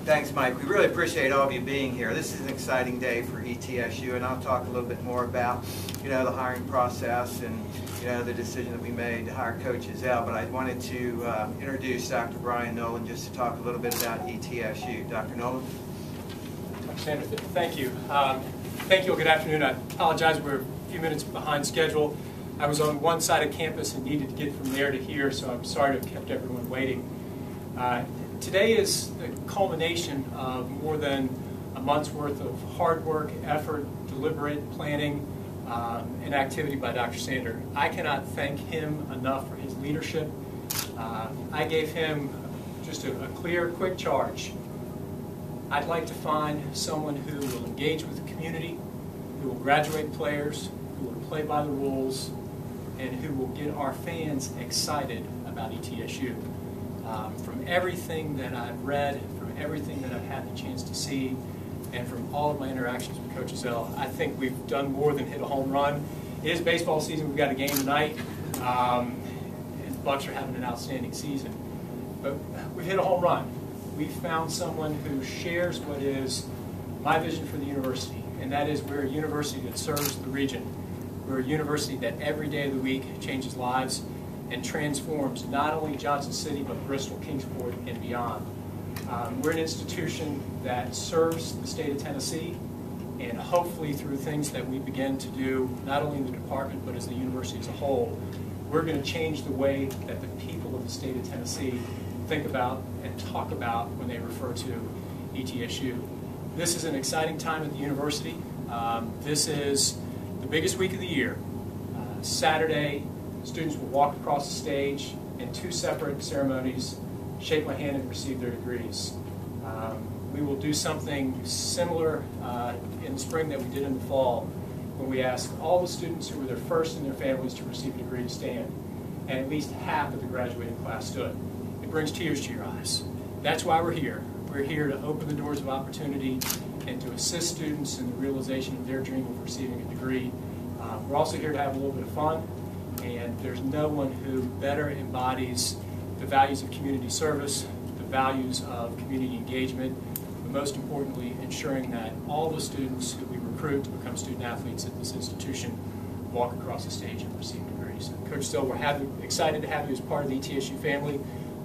Thanks, Mike. We really appreciate all of you being here. This is an exciting day for ETSU, and I'll talk a little bit more about, the hiring process and, the decision that we made to hire Coach Ezell. But I wanted to introduce Dr. Brian Nolan just to talk a little bit about ETSU. Dr. Nolan? Dr. Sanders, thank you. Thank you. Good afternoon. I apologize. We're a few minutes behind schedule. I was on one side of campus and needed to get from there to here, so I'm sorry to have kept everyone waiting. Today is the culmination of more than a month's worth of hard work, effort, deliberate planning, and activity by Dr. Sander. I cannot thank him enough for his leadership. I gave him just a clear, quick charge. I'd like to find someone who will engage with the community, who will graduate players, who will play by the rules, and who will get our fans excited about ETSU. From everything that I've read, from everything that I've had the chance to see, and from all of my interactions with Coach Ezell, I think we've done more than hit a home run. It is baseball season. We've got a game tonight, and the Bucks are having an outstanding season. But we've hit a home run. We've found someone who shares what is my vision for the university, and that is we're a university that serves the region. We're a university that every day of the week changes lives and transforms not only Johnson City, but Bristol, Kingsport, and beyond. We're an institution that serves the state of Tennessee, and hopefully through things that we begin to do, not only in the department, but as the university as a whole, we're going to change the way that the people of the state of Tennessee think about and talk about when they refer to ETSU. This is an exciting time at the university. This is the biggest week of the year. Saturday, students will walk across the stage in two separate ceremonies, shake my hand and receive their degrees. We will do something similar in the spring that we did in the fall, when we asked all the students who were their first in their families to receive a degree to stand, and at least half of the graduating class stood. It brings tears to your eyes. That's why we're here. We're here to open the doors of opportunity and to assist students in the realization of their dream of receiving a degree. We're also here to have a little bit of fun, and there's no one who better embodies the values of community service, the values of community engagement, but most importantly, ensuring that all the students who we recruit to become student athletes at this institution walk across the stage and receive degrees. Coach Ezell, we're excited to have you as part of the ETSU family,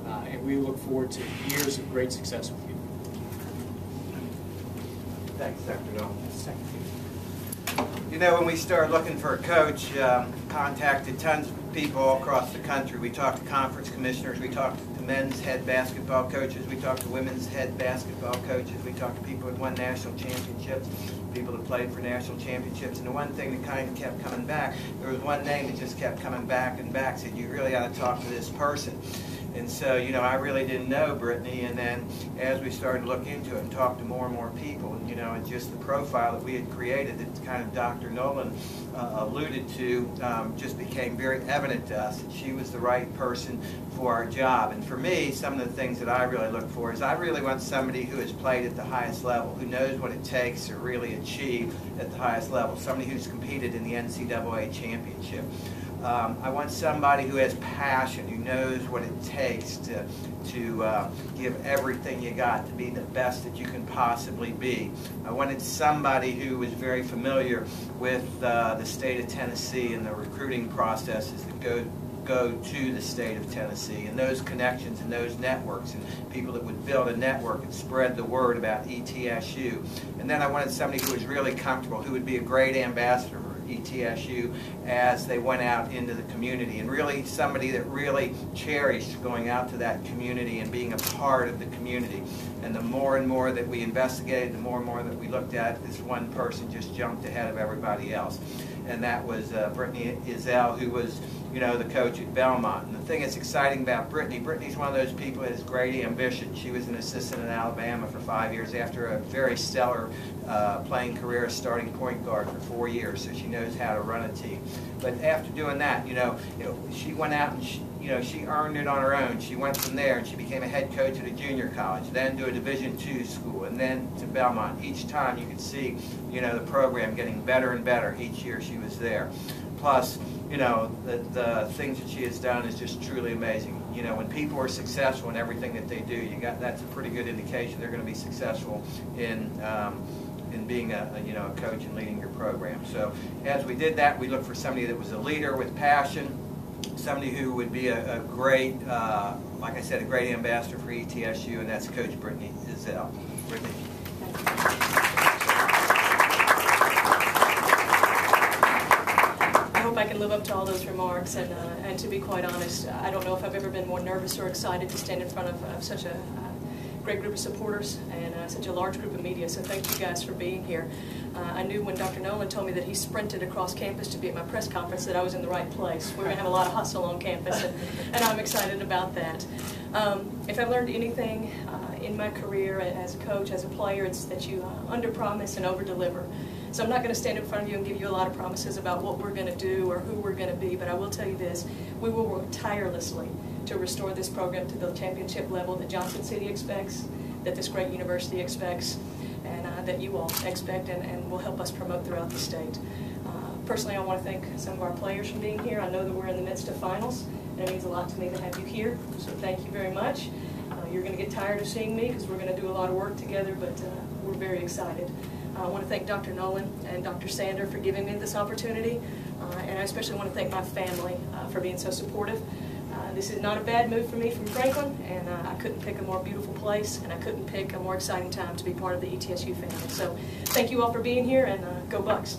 and we look forward to years of great success with you. Thanks, Dr. Nolan. When we started looking for a coach, contacted tons of people all across the country. We talked to conference commissioners, we talked to men's head basketball coaches, we talked to women's head basketball coaches, we talked to people that won national championships, people that played for national championships, and the one thing that kind of kept coming back, there was one name that just kept coming back and back, said, you really ought to talk to this person. And so, I really didn't know Brittany, and then as we started to look into it and talk to more and more people, and just the profile that we had created that kind of Dr. Nolan alluded to just became very evident to us that she was the right person for our job. And for me, some of the things that I really look for is I really want somebody who has played at the highest level, who knows what it takes to really achieve at the highest level, somebody who's competed in the NCAA championship. I want somebody who has passion, who knows what it takes to give everything you got to be the best that you can possibly be. I wanted somebody who was very familiar with the state of Tennessee and the recruiting processes that go to the state of Tennessee, and those connections and those networks, and people that would build a network and spread the word about ETSU. And then I wanted somebody who was really comfortable, who would be a great ambassador for ETSU as they went out into the community, and really somebody that really cherished going out to that community and being a part of the community. And the more and more that we investigated, the more and more that we looked at, this one person just jumped ahead of everybody else. And that was Brittany Ezell, who was, the coach at Belmont. And the thing that's exciting about Brittany's one of those people that has great ambition. She was an assistant in Alabama for 5 years after a very stellar playing career as starting point guard for 4 years, so she knows how to run a team. But after doing that, she went out and she earned it on her own. She went from there and she became a head coach at a junior college, then to a Division II school, and then to Belmont. Each time you could see, the program getting better and better each year she was there. Plus, the things that she has done is just truly amazing. you know, when people are successful in everything that they do, that's a pretty good indication they're going to be successful in being you know, a coach and leading your program. So as we did that, we looked for somebody that was a leader with passion, somebody who would be a great, like I said, a great ambassador for ETSU, and that's Coach Brittany Ezell. Brittany. I hope I can live up to all those remarks, and to be quite honest, I don't know if I've ever been more nervous or excited to stand in front of such a great group of supporters and such a large group of media, so thank you guys for being here. I knew when Dr. Nolan told me that he sprinted across campus to be at my press conference that I was in the right place. We're going to have a lot of hustle on campus, and I'm excited about that. If I've learned anything in my career as a coach, as a player, it's that you under-promise and over-deliver. So I'm not going to stand in front of you and give you a lot of promises about what we're going to do or who we're going to be, but I will tell you this: we will work tirelessly to restore this program to the championship level that Johnson City expects, that this great university expects, and that you all expect and will help us promote throughout the state. Personally, I want to thank some of our players for being here. I know that we're in the midst of finals, and it means a lot to me to have you here, so thank you very much. You're going to get tired of seeing me because we're going to do a lot of work together, but we're very excited. I want to thank Dr. Nolan and Dr. Sander for giving me this opportunity, and I especially want to thank my family for being so supportive. This is not a bad move for me from Franklin, and I couldn't pick a more beautiful place, and I couldn't pick a more exciting time to be part of the ETSU family. So thank you all for being here, and go Bucks.